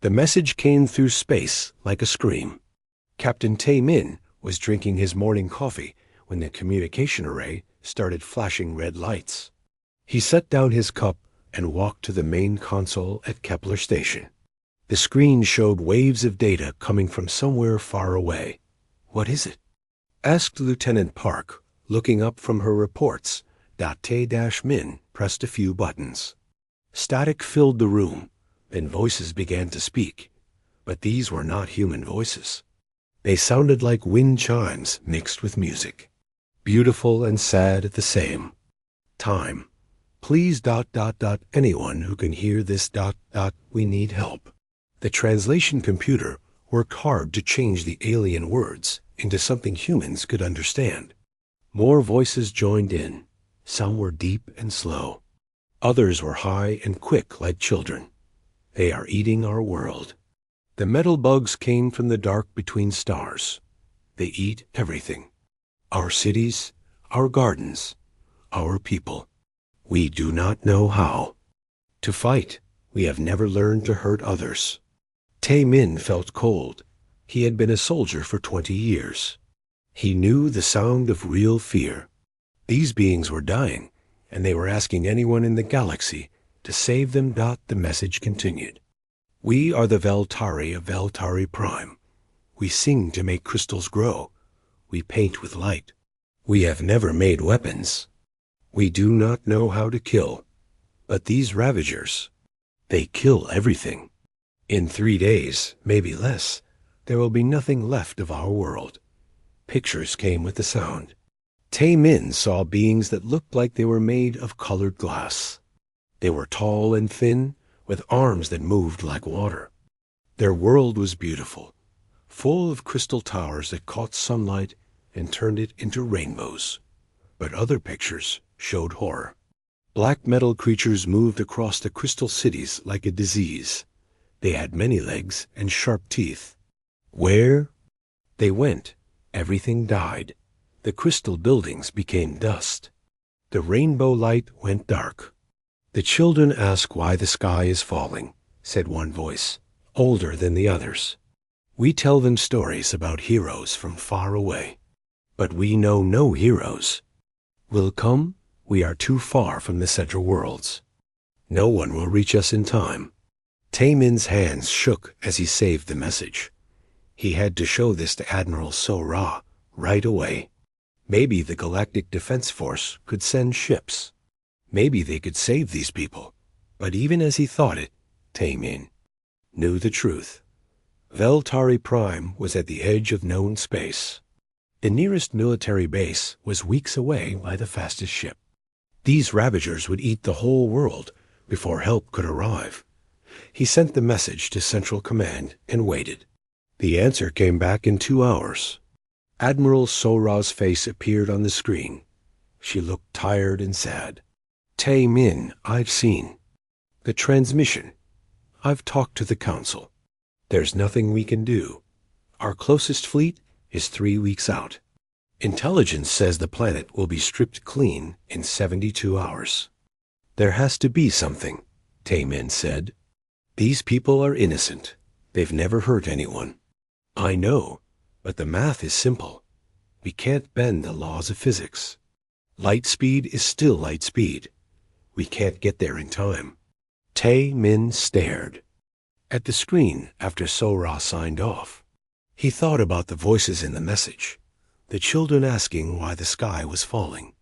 The message came through space like a scream. Captain Tae-min was drinking his morning coffee when the communication array started flashing red lights. He set down his cup and walked to the main console at Kepler Station. The screen showed waves of data coming from somewhere far away. "What is it?" asked Lieutenant Park, looking up from her reports. Tae-min pressed a few buttons. Static filled the room, and voices began to speak. But these were not human voices. They sounded like wind chimes mixed with music. Beautiful and sad at the same time. "Please ... anyone who can hear this ... we need help." The translation computer worked hard to change the alien words into something humans could understand. More voices joined in. Some were deep and slow. Others were high and quick like children. "They are eating our world." The metal bugs came from the dark between stars. "They eat everything. Our cities, our gardens, our people. We do not know how to fight. We have never learned to hurt others." Tae-min felt cold. He had been a soldier for 20 years. He knew the sound of real fear. These beings were dying, and they were asking anyone in the galaxy to save them. The message continued. "We are the Veltari of Veltari Prime. We sing to make crystals grow. We paint with light. We have never made weapons. We do not know how to kill. But these Ravagers, they kill everything. In 3 days, maybe less, there will be nothing left of our world." Pictures came with the sound. Tae-min saw beings that looked like they were made of colored glass. They were tall and thin, with arms that moved like water. Their world was beautiful, full of crystal towers that caught sunlight and turned it into rainbows. But other pictures showed horror. Black metal creatures moved across the crystal cities like a disease. They had many legs and sharp teeth. Where they went, everything died. The crystal buildings became dust. The rainbow light went dark. "The children ask why the sky is falling," said one voice, older than the others. "We tell them stories about heroes from far away. But we know no heroes will come. We are too far from the central worlds. No one will reach us in time." Tae-min's hands shook as he saved the message. He had to show this to Admiral So-Ra right away. Maybe the Galactic Defense Force could send ships. Maybe they could save these people. But even as he thought it, Tae-min knew the truth. Veltari Prime was at the edge of known space. The nearest military base was weeks away by the fastest ship. These Ravagers would eat the whole world before help could arrive. He sent the message to Central Command and waited. The answer came back in 2 hours. Admiral So-Ra's face appeared on the screen. She looked tired and sad. "Tae-min, I've seen the transmission. I've talked to the Council. There's nothing we can do. Our closest fleet is 3 weeks out. Intelligence says the planet will be stripped clean in 72 hours. There has to be something," Tae-min said. "These people are innocent. They've never hurt anyone. I know, but the math is simple. We can't bend the laws of physics. Light speed is still light speed. We can't get there in time." Tae-min stared at the screen after So-Ra signed off. He thought about the voices in the message, the children asking why the sky was falling,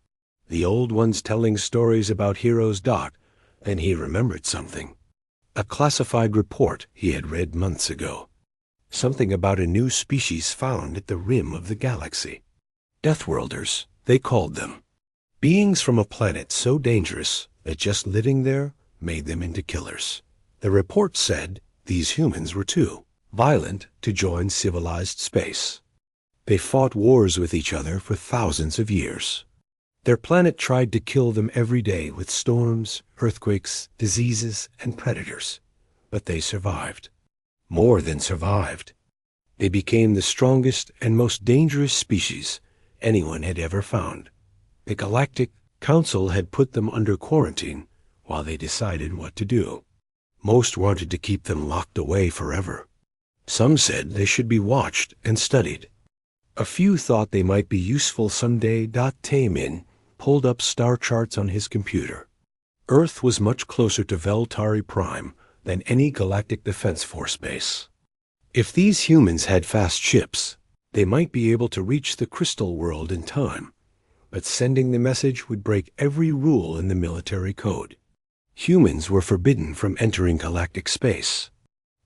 the old ones telling stories about heroes. Then he remembered something. A classified report he had read months ago. Something about a new species found at the rim of the galaxy. Deathworlders, they called them. Beings from a planet so dangerous that just living there made them into killers. The report said these humans were too violent to join civilized space. They fought wars with each other for thousands of years. Their planet tried to kill them every day with storms, earthquakes, diseases, and predators. But they survived. More than survived. They became the strongest and most dangerous species anyone had ever found. The Galactic Council had put them under quarantine while they decided what to do. Most wanted to keep them locked away forever. Some said they should be watched and studied. A few thought they might be useful someday. Taemin pulled up star charts on his computer. Earth was much closer to Veltari Prime than any galactic defense force base. If these humans had fast ships, they might be able to reach the crystal world in time, but sending the message would break every rule in the military code. Humans were forbidden from entering galactic space.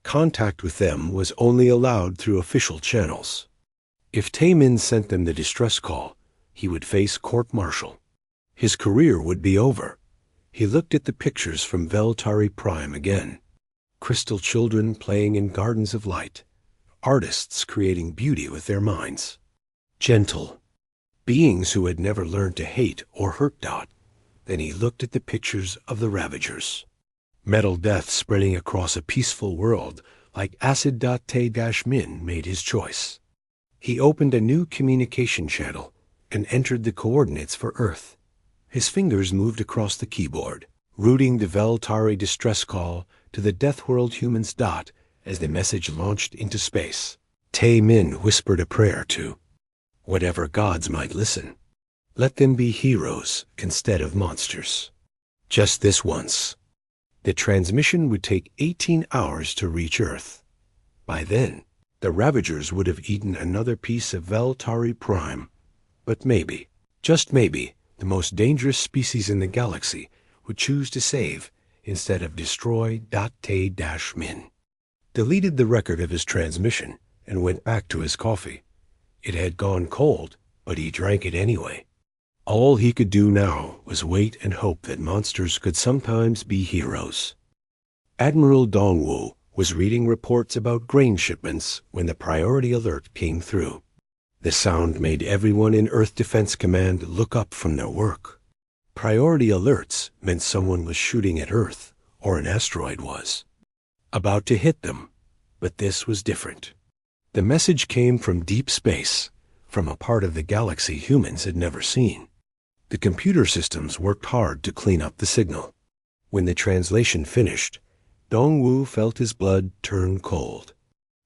Contact with them was only allowed through official channels. If Taemin sent them the distress call, he would face court-martial. His career would be over. He looked at the pictures from Veltari Prime again. Crystal children playing in gardens of light. Artists creating beauty with their minds. Gentle. Beings who had never learned to hate or hurt. Then he looked at the pictures of the Ravagers. Metal death spreading across a peaceful world like acid. Tae-min made his choice. He opened a new communication channel and entered the coordinates for Earth. His fingers moved across the keyboard, routing the Veltari distress call to the Deathworld humans. As the message launched into space, Tae-min whispered a prayer to whatever gods might listen. Let them be heroes instead of monsters. Just this once. The transmission would take 18 hours to reach Earth. By then, the Ravagers would have eaten another piece of Veltari Prime. But maybe, just maybe, the most dangerous species in the galaxy would choose to save instead of destroy. Tae-min deleted the record of his transmission and went back to his coffee. It had gone cold, but he drank it anyway. All he could do now was wait and hope that monsters could sometimes be heroes. Admiral Dongwu was reading reports about grain shipments when the priority alert came through. The sound made everyone in Earth Defense Command look up from their work. Priority alerts meant someone was shooting at Earth, or an asteroid was about to hit them, but this was different. The message came from deep space, from a part of the galaxy humans had never seen. The computer systems worked hard to clean up the signal. When the translation finished, Dongwu felt his blood turn cold.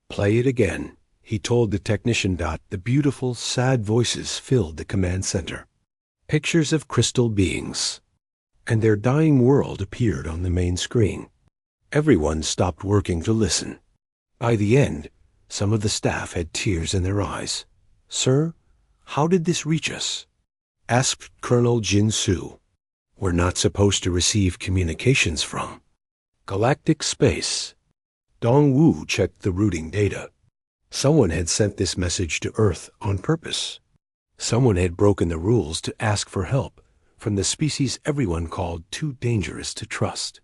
Play it again, he told the technician. The beautiful, sad voices filled the command center. Pictures of crystal beings, and their dying world appeared on the main screen. Everyone stopped working to listen. By the end, some of the staff had tears in their eyes. "Sir, how did this reach us?" asked Colonel Jin Su. "We're not supposed to receive communications from galactic space." Dongwu checked the routing data. Someone had sent this message to Earth on purpose. Someone had broken the rules to ask for help from the species everyone called too dangerous to trust.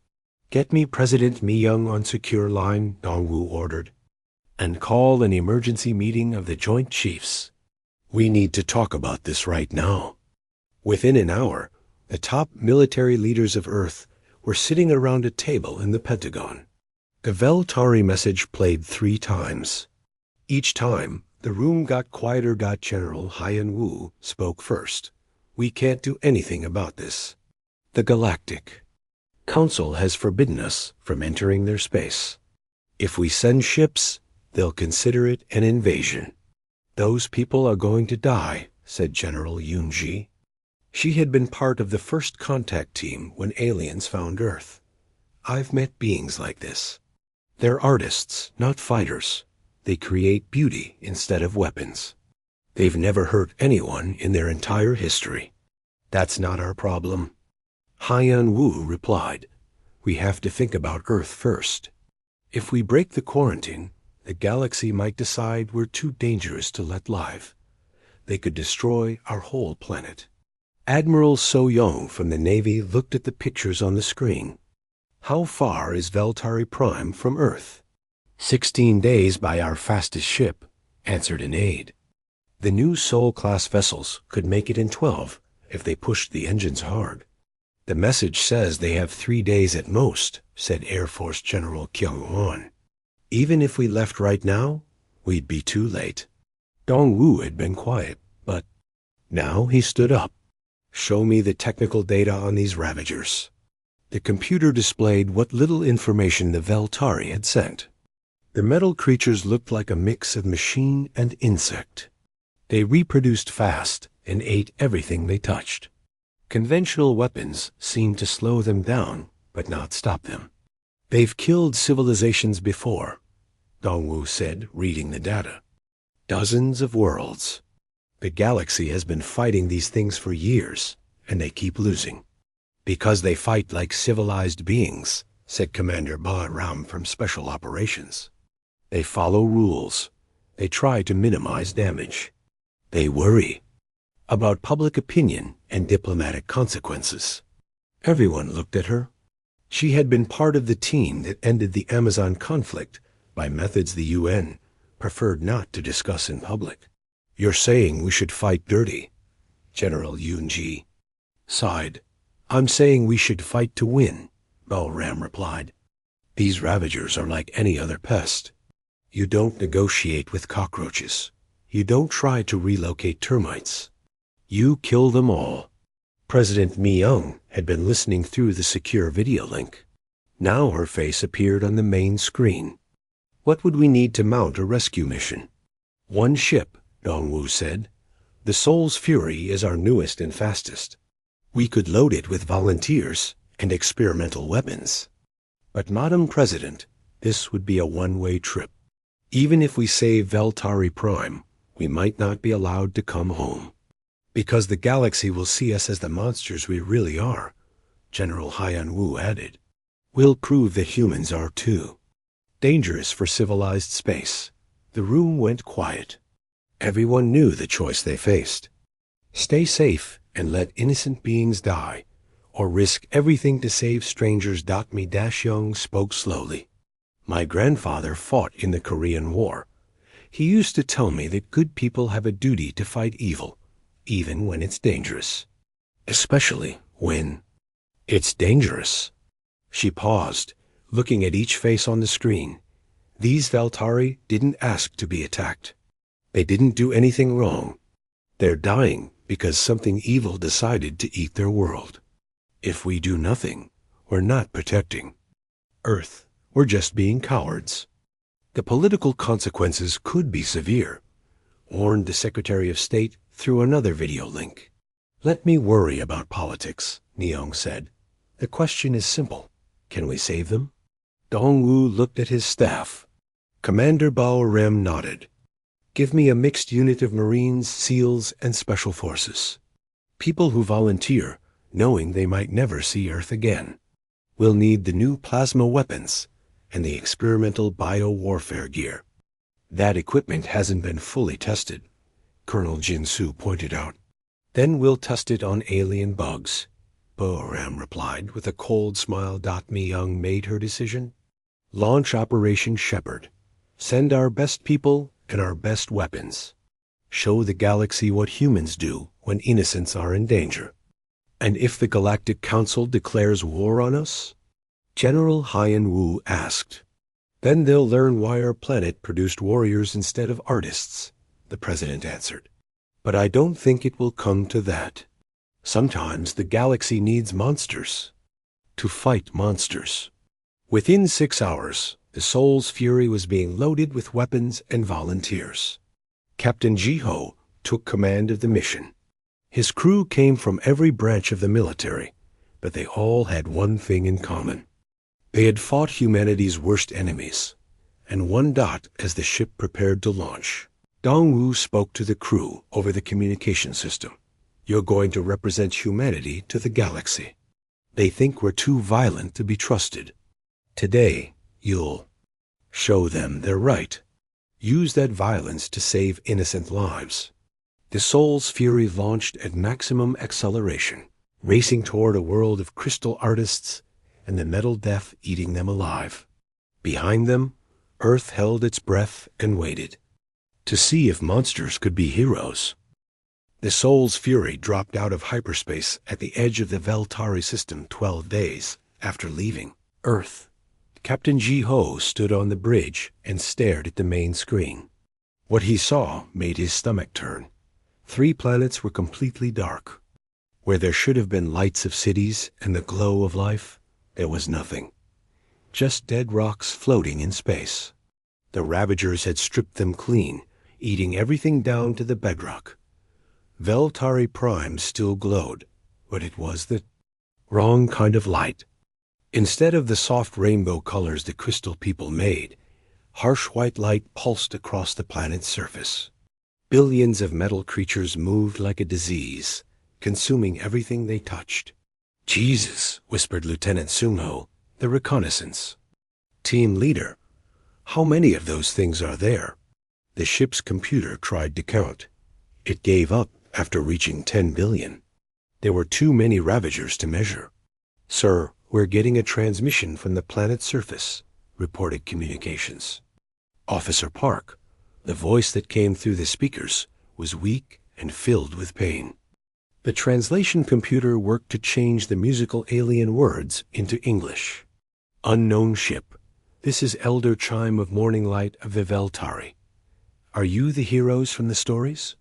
"Get me President Mi-young on secure line," Dongwu ordered, "and call an emergency meeting of the Joint Chiefs. We need to talk about this right now." Within an hour, the top military leaders of Earth were sitting around a table in the Pentagon. The Veltari message played 3 times. Each time, the room got quieter. General Hyan-woo spoke first. "We can't do anything about this. The Galactic Council has forbidden us from entering their space. If we send ships, they'll consider it an invasion." "Those people are going to die," said General Yoon-ji. She had been part of the first contact team when aliens found Earth. "I've met beings like this. They're artists, not fighters. They create beauty instead of weapons. They've never hurt anyone in their entire history. That's not our problem." Hyan-woo replied, "We have to think about Earth first. If we break the quarantine, the galaxy might decide we're too dangerous to let live. They could destroy our whole planet." Admiral So-young from the Navy looked at the pictures on the screen. "How far is Veltari Prime from Earth?" 16 days by our fastest ship," answered an aide. "The new Seoul-class vessels could make it in 12 if they pushed the engines hard." "The message says they have 3 days at most," said Air Force General Kyung-won. "Even if we left right now, we'd be too late." Dongwu had been quiet, but now he stood up. "Show me the technical data on these Ravagers." The computer displayed what little information the Veltari had sent. The metal creatures looked like a mix of machine and insect. They reproduced fast and ate everything they touched. Conventional weapons seemed to slow them down, but not stop them. They've killed civilizations before, Dongwu said, reading the data. Dozens of worlds. The galaxy has been fighting these things for years, and they keep losing. Because they fight like civilized beings, said Commander Ba Ram from Special Operations. They follow rules. They try to minimize damage. They worry about public opinion and diplomatic consequences. Everyone looked at her. She had been part of the team that ended the Amazon conflict by methods the UN preferred not to discuss in public. You're saying we should fight dirty, General Yunji sighed. I'm saying we should fight to win, Balram replied. These ravagers are like any other pest. You don't negotiate with cockroaches. You don't try to relocate termites. You kill them all. President Mi-young had been listening through the secure video link. Now her face appeared on the main screen. What would we need to mount a rescue mission? One ship, Dongwu said. The Soul's Fury is our newest and fastest. We could load it with volunteers and experimental weapons. But Madam President, this would be a one-way trip. Even if we save Veltari Prime, we might not be allowed to come home. Because the galaxy will see us as the monsters we really are, General Haiyan Wu added. We'll prove that humans are too. Dangerous for civilized space. The room went quiet. Everyone knew the choice they faced. Stay safe and let innocent beings die, or risk everything to save strangers. Mi-young spoke slowly. My grandfather fought in the Korean War. He used to tell me that good people have a duty to fight evil, even when it's dangerous. Especially when it's dangerous. She paused, looking at each face on the screen. These Veltari didn't ask to be attacked. They didn't do anything wrong. They're dying because something evil decided to eat their world. If we do nothing, we're not protecting Earth. We're just being cowards. The political consequences could be severe, warned the Secretary of State through another video link. Let me worry about politics, Mi-young said. The question is simple. Can we save them? Dongwu looked at his staff. Commander Bao Rem nodded. Give me a mixed unit of Marines, SEALs, and Special Forces. People who volunteer, knowing they might never see Earth again. We'll need the new plasma weapons and the experimental bio-warfare gear. That equipment hasn't been fully tested, Colonel Jinsu pointed out. Then we'll test it on alien bugs, Bo-Ram replied with a cold smile. Mi-young made her decision. Launch Operation Shepherd. Send our best people and our best weapons. Show the galaxy what humans do when innocents are in danger. And if the Galactic Council declares war on us? General Haiyan Wu asked. Then they'll learn why our planet produced warriors instead of artists, the president answered. But I don't think it will come to that. Sometimes the galaxy needs monsters to fight monsters. Within 6 hours, the Soul's Fury was being loaded with weapons and volunteers. Captain Jiho took command of the mission. His crew came from every branch of the military, but they all had one thing in common. They had fought humanity's worst enemies, and one dot as the ship prepared to launch. Dongwu spoke to the crew over the communication system. You're going to represent humanity to the galaxy. They think we're too violent to be trusted. Today, you'll show them they're right. Use that violence to save innocent lives. The Soul's Fury launched at maximum acceleration, racing toward a world of crystal artists and the metal death eating them alive. Behind them, Earth held its breath and waited to see if monsters could be heroes. The Soul's Fury dropped out of hyperspace at the edge of the Veltari system 12 days after leaving Earth. Captain Jiho stood on the bridge and stared at the main screen. What he saw made his stomach turn. 3 planets were completely dark. Where there should have been lights of cities and the glow of life, It was nothing. Just dead rocks floating in space. The Ravagers had stripped them clean, eating everything down to the bedrock. Veltari Prime still glowed, but it was the wrong kind of light. Instead of the soft rainbow colors the crystal people made, harsh white light pulsed across the planet's surface. Billions of metal creatures moved like a disease, consuming everything they touched. "Jesus," whispered Lieutenant Sungho, the reconnaissance team leader. "How many of those things are there?" The ship's computer tried to count. It gave up after reaching 10 billion. There were too many Ravagers to measure. "Sir, we're getting a transmission from the planet's surface," reported communications. Officer Park, the voice that came through the speakers, was weak and filled with pain. The translation computer worked to change the musical alien words into English. "Unknown ship. This is Elder Chime of Morning Light of the Veltari. Are you the heroes from the stories?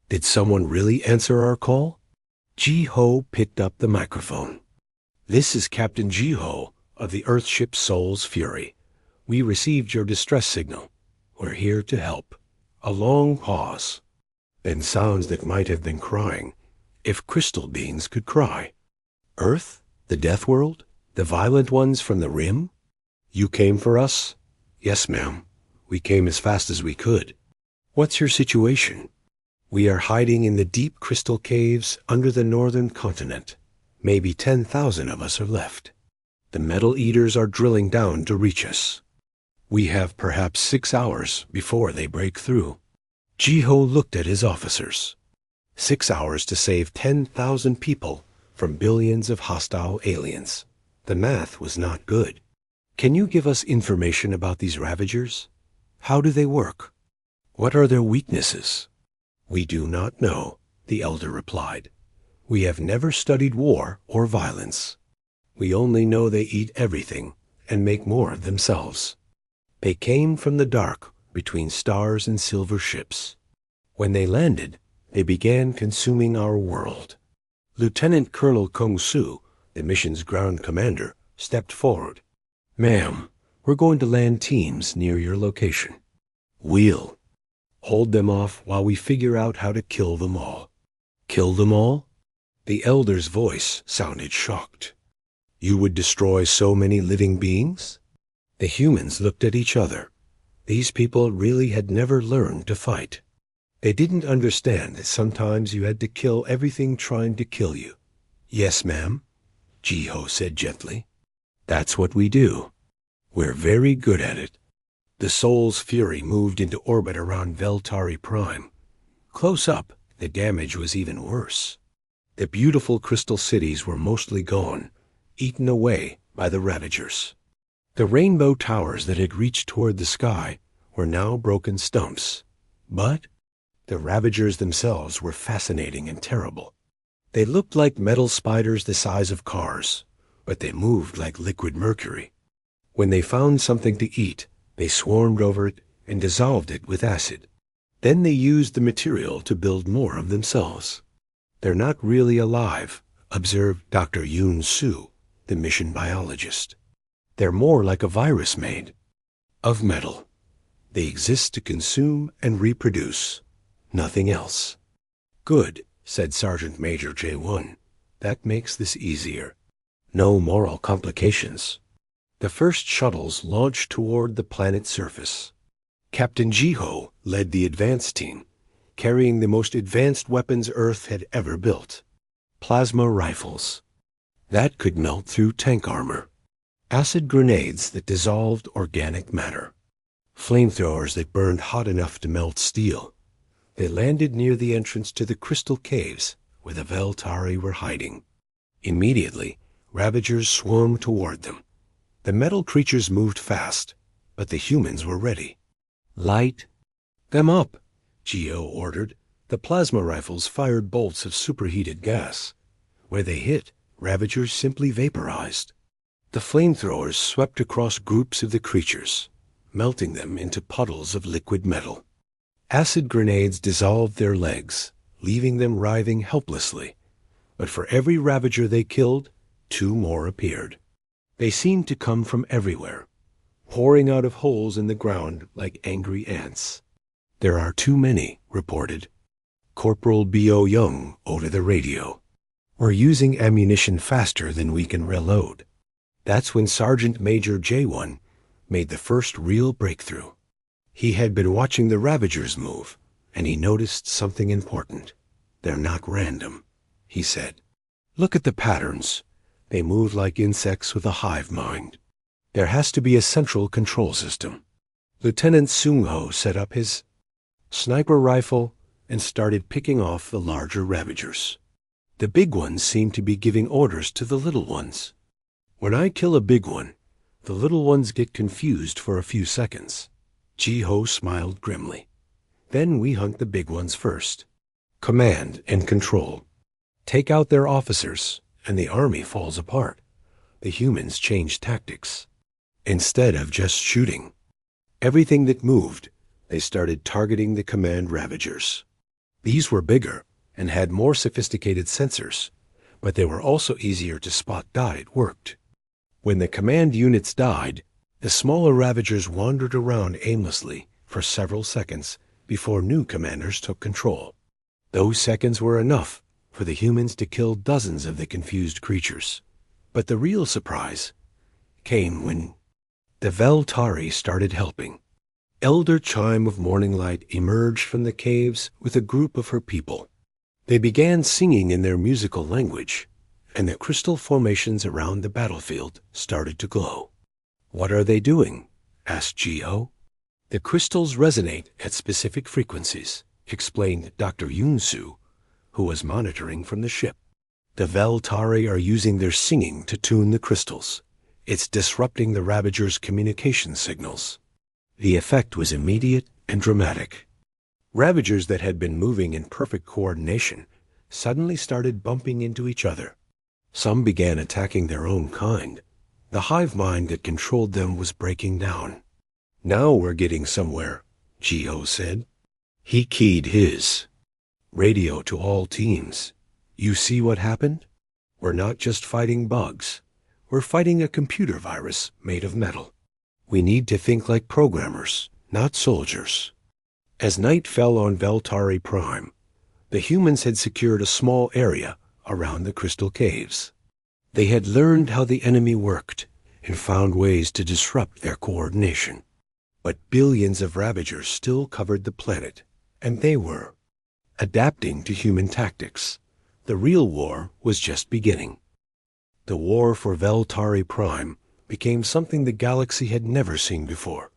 Did someone really answer our call?" Ji-Ho picked up the microphone. "This is Captain Ji-Ho of the Earthship Soul's Fury. We received your distress signal. We're here to help." A long pause. Then sounds that might have been crying, if crystal beings could cry. "Earth? The Death World? The violent ones from the Rim? You came for us?" "Yes, ma'am. We came as fast as we could." "What's your situation?" "We are hiding in the deep crystal caves under the northern continent. Maybe 10,000 of us are left. The metal eaters are drilling down to reach us. We have perhaps 6 hours before they break through." Ji-Ho looked at his officers. 6 hours to save 10,000 people from billions of hostile aliens. The math was not good. "Can you give us information about these Ravagers? How do they work? What are their weaknesses?" "We do not know," the elder replied. "We have never studied war or violence. We only know they eat everything and make more of themselves. They came from the dark between stars and silver ships. When they landed, they began consuming our world." Lieutenant Colonel Kung Su, the mission's ground commander, stepped forward. "Ma'am, we're going to land teams near your location. We'll hold them off while we figure out how to kill them all." "Kill them all?" The elder's voice sounded shocked. "You would destroy so many living beings?" The humans looked at each other. These people really had never learned to fight. They didn't understand that sometimes you had to kill everything trying to kill you. "Yes, ma'am," Ji-Ho said gently. "That's what we do. We're very good at it." The Soul's Fury moved into orbit around Veltari Prime. Close up, the damage was even worse. The beautiful crystal cities were mostly gone, eaten away by the Ravagers. The rainbow towers that had reached toward the sky were now broken stumps. But the Ravagers themselves were fascinating and terrible. They looked like metal spiders the size of cars, but they moved like liquid mercury. When they found something to eat, they swarmed over it and dissolved it with acid. Then they used the material to build more of themselves. "They're not really alive," observed Dr. Yoon Soo, the mission biologist. "They're more like a virus made of metal. They exist to consume and reproduce. Nothing else." "Good," said Sergeant Major J1. "That makes this easier. No moral complications." The first shuttles launched toward the planet's surface. Captain Ji-Ho led the advance team, carrying the most advanced weapons Earth had ever built. Plasma rifles. That could melt through tank armor. Acid grenades that dissolved organic matter. Flamethrowers that burned hot enough to melt steel. They landed near the entrance to the crystal caves where the Veltari were hiding. Immediately, Ravagers swarmed toward them. The metal creatures moved fast, but the humans were ready. "Light them up," Ji-Ho ordered. The plasma rifles fired bolts of superheated gas. Where they hit, Ravagers simply vaporized. The flamethrowers swept across groups of the creatures, melting them into puddles of liquid metal. Acid grenades dissolved their legs, leaving them writhing helplessly. But for every Ravager they killed, 2 more appeared. They seemed to come from everywhere, pouring out of holes in the ground like angry ants. "There are too many," reported Corporal B.O. Young over the radio. "We're using ammunition faster than we can reload." That's when Sergeant Major J1 made the first real breakthrough. He had been watching the Ravagers move, and he noticed something important. "They're not random," he said. "Look at the patterns. They move like insects with a hive mind. There has to be a central control system." Lieutenant Sung-ho set up his sniper rifle and started picking off the larger Ravagers. The big ones seemed to be giving orders to the little ones. "When I kill a big one, the little ones get confused for a few seconds." Ji-ho smiled grimly. "Then we hunt the big ones first. Command and control. Take out their officers, and the army falls apart. The humans change tactics. Instead of just shooting everything that moved, they started targeting the command Ravagers. These were bigger and had more sophisticated sensors, but they were also easier to spot. It worked. When the command units died, the smaller Ravagers wandered around aimlessly for several seconds before new commanders took control. Those seconds were enough for the humans to kill dozens of the confused creatures. But the real surprise came when the Veltari started helping. Elder Chime of Morning Light emerged from the caves with a group of her people. They began singing in their musical language, and the crystal formations around the battlefield started to glow. "What are they doing?" asked Ji-ho. "The crystals resonate at specific frequencies," explained Dr. Yoon-soo, who was monitoring from the ship. "The Veltari are using their singing to tune the crystals. It's disrupting the Ravagers' communication signals." The effect was immediate and dramatic. Ravagers that had been moving in perfect coordination suddenly started bumping into each other. Some began attacking their own kind. The hive mind that controlled them was breaking down. "Now we're getting somewhere," Ji-ho said. He keyed his radio to all teams. "You see what happened? We're not just fighting bugs. We're fighting a computer virus made of metal. We need to think like programmers, not soldiers." As night fell on Veltari Prime, the humans had secured a small area around the crystal caves. They had learned how the enemy worked and found ways to disrupt their coordination. But billions of Ravagers still covered the planet, and they were adapting to human tactics. The real war was just beginning. The war for Veltari Prime became something the galaxy had never seen before.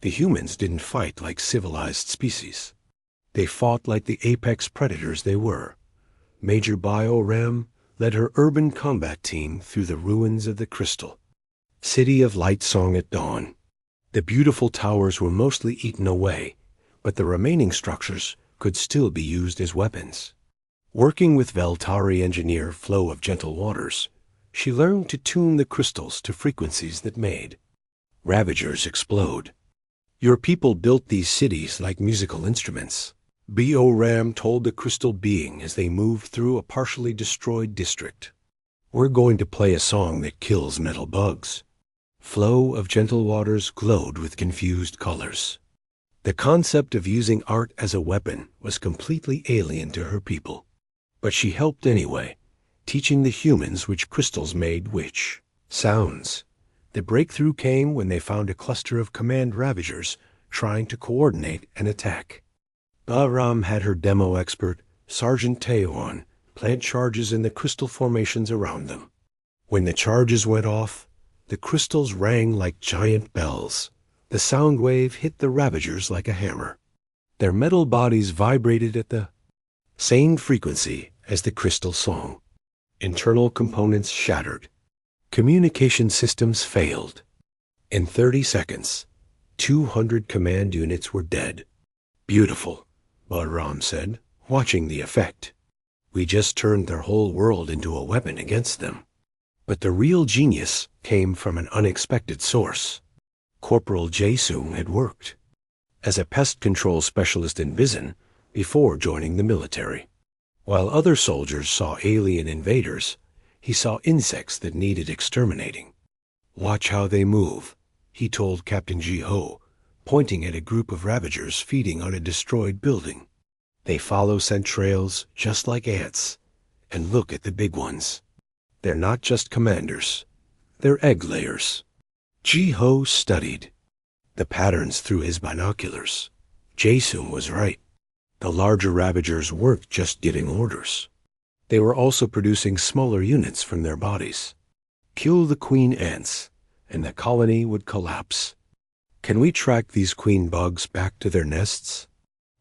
The humans didn't fight like civilized species. They fought like the apex predators they were. Major Bio-Ram led her urban combat team through the ruins of the crystal city of Light Song at dawn. The beautiful towers were mostly eaten away, but the remaining structures could still be used as weapons. Working with Veltari engineer Flow of Gentle Waters, she learned to tune the crystals to frequencies that made Ravagers explode. "Your people built these cities like musical instruments," Bio-Ram told the crystal being as they moved through a partially destroyed district. "We're going to play a song that kills metal bugs." Flow of Gentle Waters glowed with confused colors. The concept of using art as a weapon was completely alien to her people. But she helped anyway, teaching the humans which crystals made which sounds. The breakthrough came when they found a cluster of command Ravagers trying to coordinate an attack. Bahram had her demo expert, Sergeant Taewan, plant charges in the crystal formations around them. When the charges went off, the crystals rang like giant bells. The sound wave hit the Ravagers like a hammer. Their metal bodies vibrated at the same frequency as the crystal song. Internal components shattered. Communication systems failed. In 30 seconds, 200 command units were dead. "Beautiful," Bahram said, watching the effect. "We just turned their whole world into a weapon against them." But the real genius came from an unexpected source. Corporal Jae-sung had worked as a pest control specialist in Bizen before joining the military. While other soldiers saw alien invaders, he saw insects that needed exterminating. Watch how they move, he told Captain Ji-ho, pointing at a group of ravagers feeding on a destroyed building. They follow scent trails just like ants. And look at the big ones. They're not just commanders. They're egg layers. Ji-ho studied the patterns through his binoculars. Jae-sung was right. The larger ravagers weren't just giving orders. They were also producing smaller units from their bodies. Kill the queen ants, and the colony would collapse. Can we track these queen bugs back to their nests?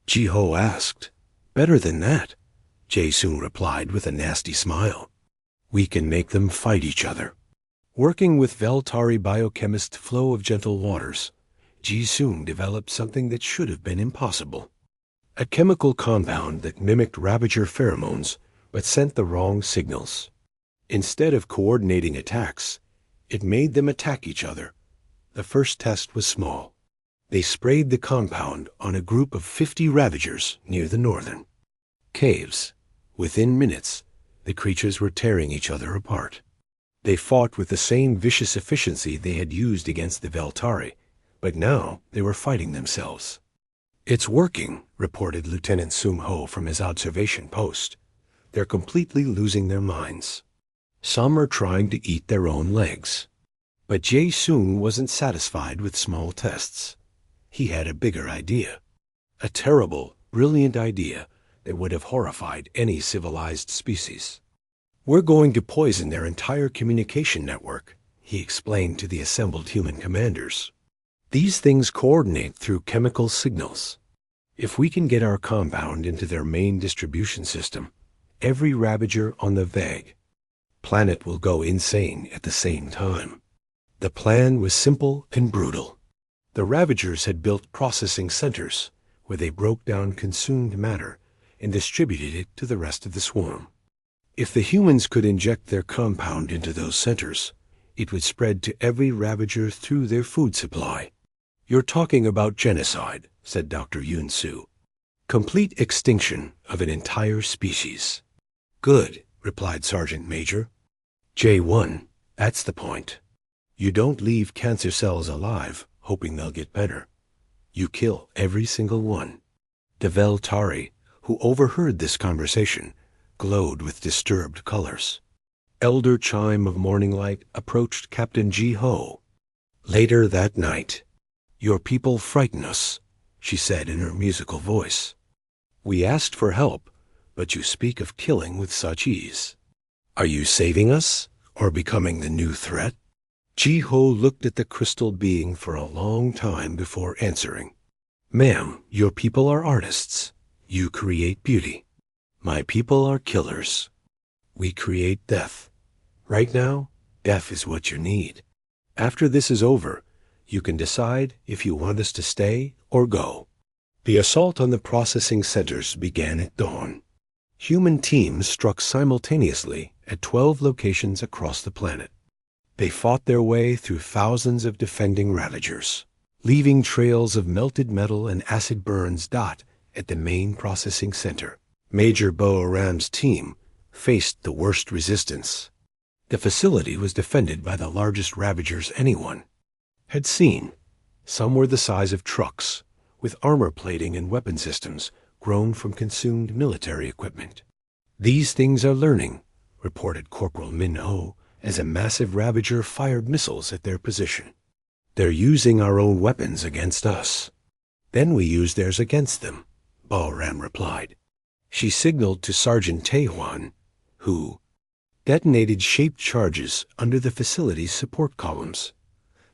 Ji-ho asked. Better than that, Jae-sung replied with a nasty smile. We can make them fight each other. Working with Veltari biochemist Flow of Gentle Waters, Ji-sung developed something that should have been impossible. A chemical compound that mimicked ravager pheromones but sent the wrong signals. Instead of coordinating attacks, it made them attack each other. The first test was small. They sprayed the compound on a group of 50 ravagers near the northern caves. Within minutes, the creatures were tearing each other apart. They fought with the same vicious efficiency they had used against the Veltari, but now they were fighting themselves. It's working, reported Lieutenant Sung-ho from his observation post. They're completely losing their minds. Some are trying to eat their own legs. But Jae-sung wasn't satisfied with small tests. He had a bigger idea. A terrible, brilliant idea that would have horrified any civilized species. We're going to poison their entire communication network, he explained to the assembled human commanders. These things coordinate through chemical signals. If we can get our compound into their main distribution system, every ravager on the Veg planet will go insane at the same time. The plan was simple and brutal. The ravagers had built processing centers where they broke down consumed matter and distributed it to the rest of the swarm. If the humans could inject their compound into those centers, it would spread to every ravager through their food supply. You're talking about genocide, said Dr. Yun-soo. Complete extinction of an entire species. Good, replied Sergeant Major. J1, that's the point. You don't leave cancer cells alive, hoping they'll get better. You kill every single one. The Veltari, who overheard this conversation, glowed with disturbed colors. Elder chime of morning light approached Captain Ji-ho. Later that night, your people frighten us, she said in her musical voice. We asked for help, but you speak of killing with such ease. Are you saving us, or becoming the new threat? Ji-ho looked at the crystal being for a long time before answering. Ma'am, your people are artists. You create beauty. My people are killers. We create death. Right now, death is what you need. After this is over, you can decide if you want us to stay or go. The assault on the processing centers began at dawn. Human teams struck simultaneously at 12 locations across the planet. They fought their way through thousands of defending ravagers, leaving trails of melted metal and acid burns dot at the main processing center. Major Bo Aram's team faced the worst resistance. The facility was defended by the largest ravagers anyone had seen. Some were the size of trucks, with armor plating and weapon systems grown from consumed military equipment. These things are learning, reported Corporal Min-ho, as a massive ravager fired missiles at their position. They're using our own weapons against us. Then we use theirs against them, Bo-Aram replied. She signaled to Sergeant Tae-hwan, who detonated shaped charges under the facility's support columns.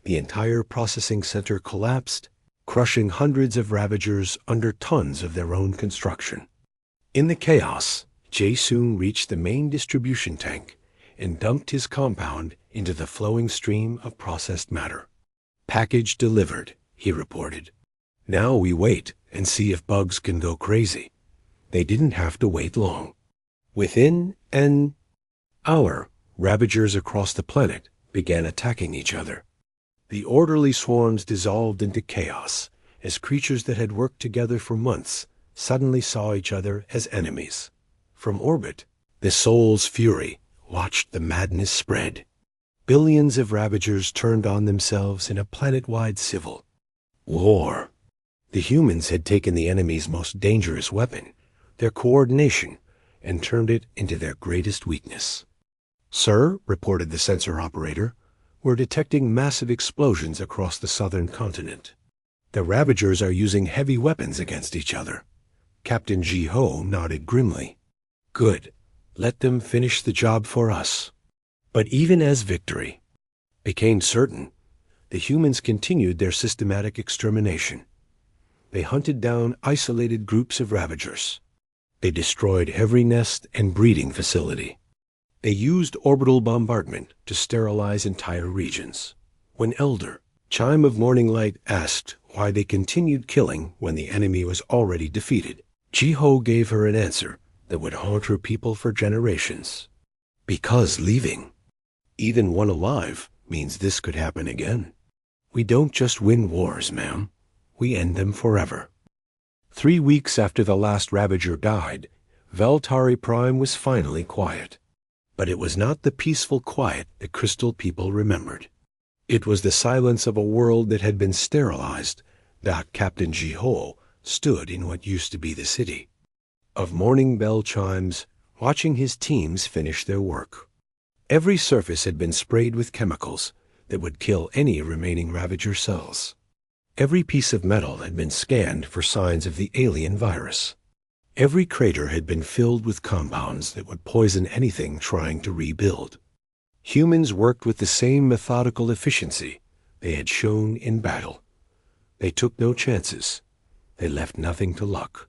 The entire processing center collapsed, crushing hundreds of ravagers under tons of their own construction. In the chaos, Jae-sung reached the main distribution tank and dumped his compound into the flowing stream of processed matter. Package delivered, he reported. Now we wait and see if bugs can go crazy. They didn't have to wait long. Within an hour, ravagers across the planet began attacking each other. The orderly swarms dissolved into chaos as creatures that had worked together for months suddenly saw each other as enemies. From orbit, the Soul's Fury watched the madness spread. Billions of Ravagers turned on themselves in a planet-wide civil war. The humans had taken the enemy's most dangerous weapon, their coordination, and turned it into their greatest weakness. "Sir," reported the sensor operator, "we're detecting massive explosions across the southern continent. The Ravagers are using heavy weapons against each other." Captain Ji-Ho nodded grimly. "Good. Let them finish the job for us." But even as victory became certain, the humans continued their systematic extermination. They hunted down isolated groups of Ravagers. They destroyed every nest and breeding facility. They used orbital bombardment to sterilize entire regions. When Elder Chime of Morning Light asked why they continued killing when the enemy was already defeated, Ji-Ho gave her an answer that would haunt her people for generations. Because leaving, even one alive, means this could happen again. We don't just win wars, ma'am. We end them forever. 3 weeks after the last Ravager died, Veltari Prime was finally quiet. But it was not the peaceful quiet the Crystal people remembered. It was the silence of a world that had been sterilized. Captain Ji-Ho stood in what used to be the city. Of morning bell chimes, watching his teams finish their work. Every surface had been sprayed with chemicals that would kill any remaining Ravager cells. Every piece of metal had been scanned for signs of the alien virus. Every crater had been filled with compounds that would poison anything trying to rebuild. Humans worked with the same methodical efficiency they had shown in battle. They took no chances. They left nothing to luck.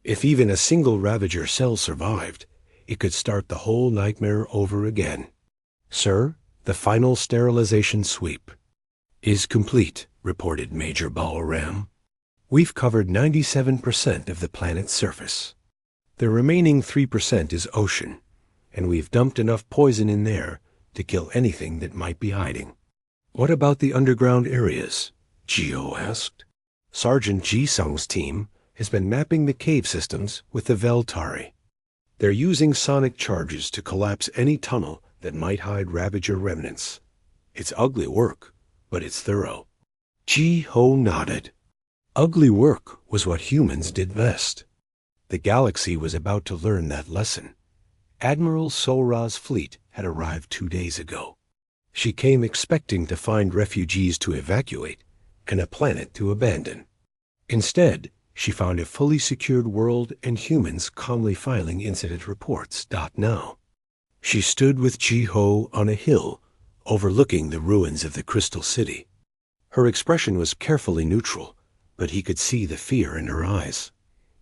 If even a single Ravager cell survived, it could start the whole nightmare over again. "Sir, the final sterilization sweep is complete," reported Major Balaram. "We've covered 97% of the planet's surface. The remaining 3% is ocean, and we've dumped enough poison in there to kill anything that might be hiding." "What about the underground areas?" Ji-Ho asked. "Sergeant Ji-Sung's team has been mapping the cave systems with the Veltari. They're using sonic charges to collapse any tunnel that might hide Ravager remnants. It's ugly work, but it's thorough." Ji-Ho nodded. Ugly work was what humans did best. The galaxy was about to learn that lesson. Admiral So-Ra's fleet had arrived 2 days ago. She came expecting to find refugees to evacuate and a planet to abandon. Instead, she found a fully secured world and humans calmly filing incident reports. Now, she stood with Ji-Ho on a hill overlooking the ruins of the Crystal City. Her expression was carefully neutral, but he could see the fear in her eyes.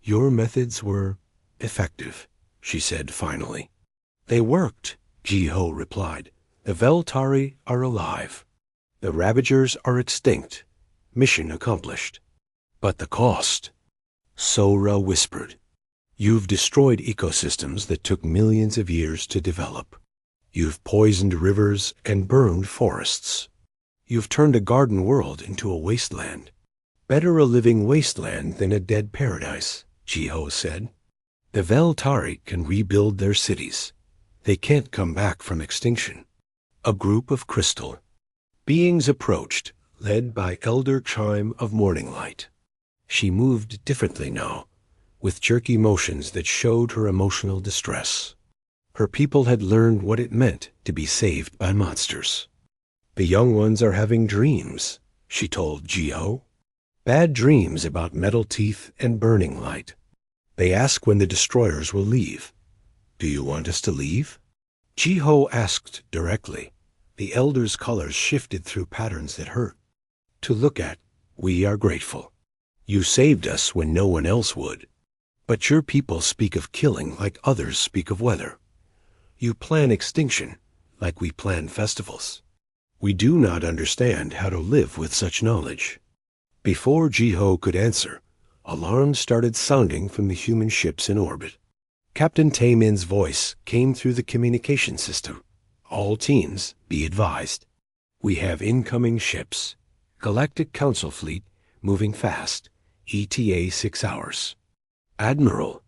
"Your methods were effective," she said finally. "They worked," Ji-Ho replied. "The Veltari are alive. The Ravagers are extinct. Mission accomplished. But the cost," So-Ra whispered. "You've destroyed ecosystems that took millions of years to develop. You've poisoned rivers and burned forests. You've turned a garden world into a wasteland. Better a living wasteland than a dead paradise," Ji-Ho said. "The Veltari can rebuild their cities. They can't come back from extinction." A group of crystal beings approached, led by Elder Chime of Morning Light. She moved differently now, with jerky motions that showed her emotional distress. Her people had learned what it meant to be saved by monsters. "The young ones are having dreams," she told Ji-Ho. "Bad dreams about metal teeth and burning light. They ask when the destroyers will leave. Do you want us to leave?" Ji-Ho asked directly. The Elder's colors shifted through patterns that hurt. "To look at, we are grateful. You saved us when no one else would. But your people speak of killing like others speak of weather. You plan extinction like we plan festivals. We do not understand how to live with such knowledge." Before Ji-Ho could answer, alarms started sounding from the human ships in orbit. Captain Taemin's voice came through the communication system. "All teams, be advised. We have incoming ships. Galactic Council fleet moving fast. ETA 6 hours. Admiral."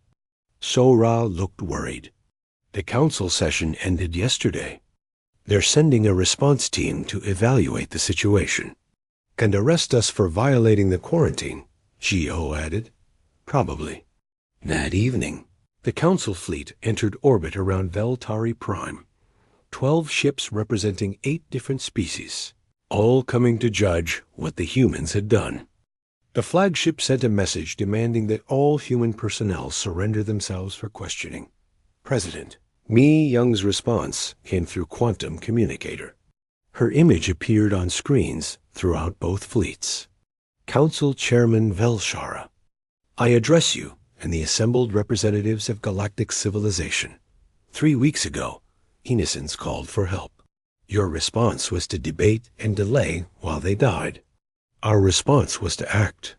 So-Ra looked worried. "The council session ended yesterday." They're sending a response team to evaluate the situation. And arrest us for violating the quarantine, Gio added. Probably. That evening, the Council fleet entered orbit around Veltari Prime. 12 ships representing 8 different species, all coming to judge what the humans had done. The flagship sent a message demanding that all human personnel surrender themselves for questioning. President Mi Young's response came through quantum communicator. Her image appeared on screens throughout both fleets. Council Chairman Velshara, I address you and the assembled representatives of galactic civilization. 3 weeks ago, innocents called for help. Your response was to debate and delay while they died. Our response was to act.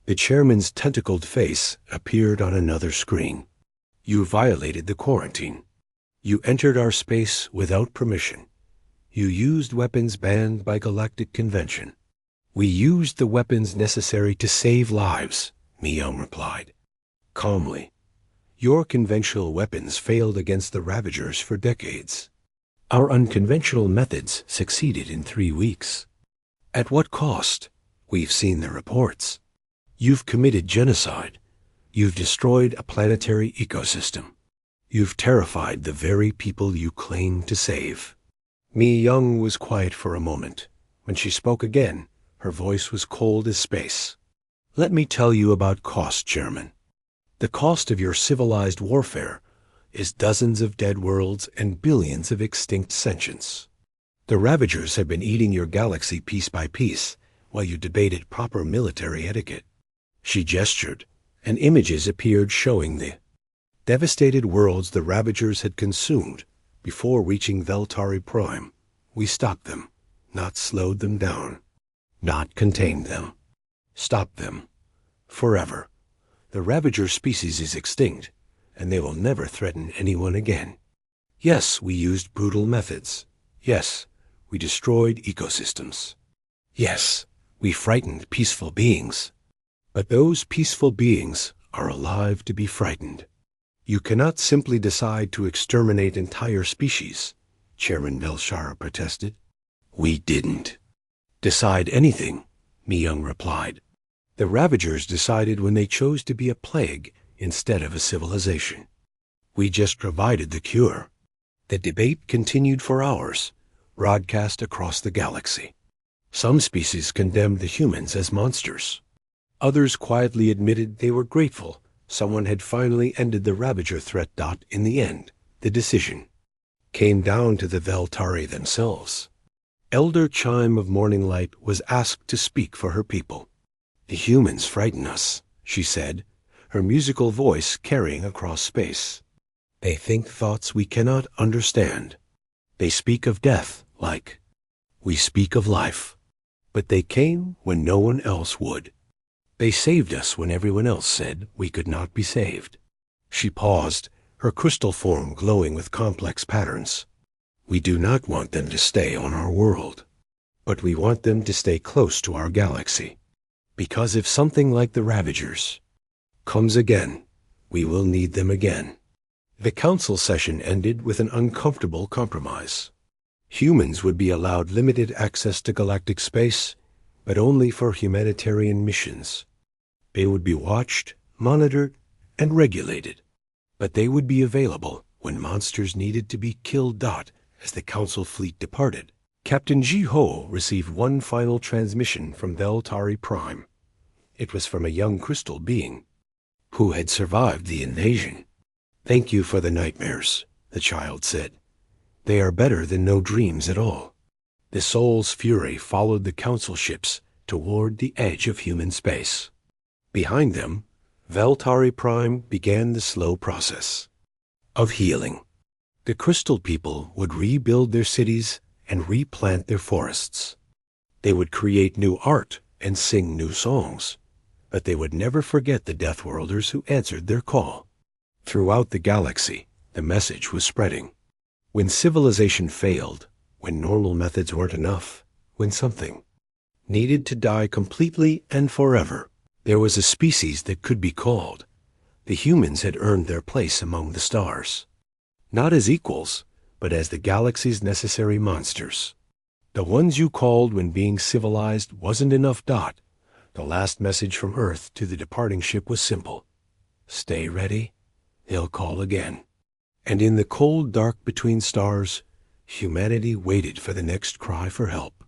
The chairman's tentacled face appeared on another screen. You violated the quarantine. You entered our space without permission. You used weapons banned by galactic convention. We used the weapons necessary to save lives, Mi-Young replied. Calmly, your conventional weapons failed against the Ravagers for decades. Our unconventional methods succeeded in 3 weeks. At what cost? We've seen the reports. You've committed genocide. You've destroyed a planetary ecosystem. You've terrified the very people you claim to save. Mi-Young was quiet for a moment. When she spoke again, her voice was cold as space. Let me tell you about cost, Chairman. The cost of your civilized warfare is dozens of dead worlds and billions of extinct sentience. The Ravagers have been eating your galaxy piece by piece while you debated proper military etiquette. She gestured, and images appeared showing the devastated worlds the Ravagers had consumed before reaching Veltari Prime. We stopped them, not slowed them down, not contained them, stopped them. Forever. The Ravager species is extinct, and they will never threaten anyone again. Yes, we used brutal methods. Yes, we destroyed ecosystems. Yes, we frightened peaceful beings. But those peaceful beings are alive to be frightened. You cannot simply decide to exterminate entire species, Chairman Velshara protested. We didn't decide anything, Mi-Young replied. The Ravagers decided when they chose to be a plague instead of a civilization. We just provided the cure. The debate continued for hours, broadcast across the galaxy. Some species condemned the humans as monsters. Others quietly admitted they were grateful someone had finally ended the Ravager threat. In the end, the decision came down to the Veltari themselves. Elder Chime of Morning Light was asked to speak for her people. The humans frighten us, she said, her musical voice carrying across space. They think thoughts we cannot understand. They speak of death like we speak of life. But they came when no one else would. They saved us when everyone else said we could not be saved. She paused, her crystal form glowing with complex patterns. We do not want them to stay on our world, but we want them to stay close to our galaxy. Because if something like the Ravagers comes again, we will need them again. The council session ended with an uncomfortable compromise. Humans would be allowed limited access to galactic space, but only for humanitarian missions. They would be watched, monitored, and regulated, but they would be available when monsters needed to be killed. As the council fleet departed, Captain Ji-Ho received one final transmission from Veltari Prime. It was from a young crystal being who had survived the invasion. Thank you for the nightmares, the child said. They are better than no dreams at all. The soul's fury followed the council ships toward the edge of human space. Behind them, Veltari Prime began the slow process of healing. The crystal people would rebuild their cities and replant their forests. They would create new art and sing new songs, but they would never forget the Deathworlders who answered their call. Throughout the galaxy, the message was spreading. When civilization failed, when normal methods weren't enough, when something needed to die completely and forever, there was a species that could be called. The humans had earned their place among the stars. Not as equals, but as the galaxy's necessary monsters. The ones you called when being civilized wasn't enough. The last message from Earth to the departing ship was simple. Stay ready. He'll call again. And in the cold dark between stars, humanity waited for the next cry for help.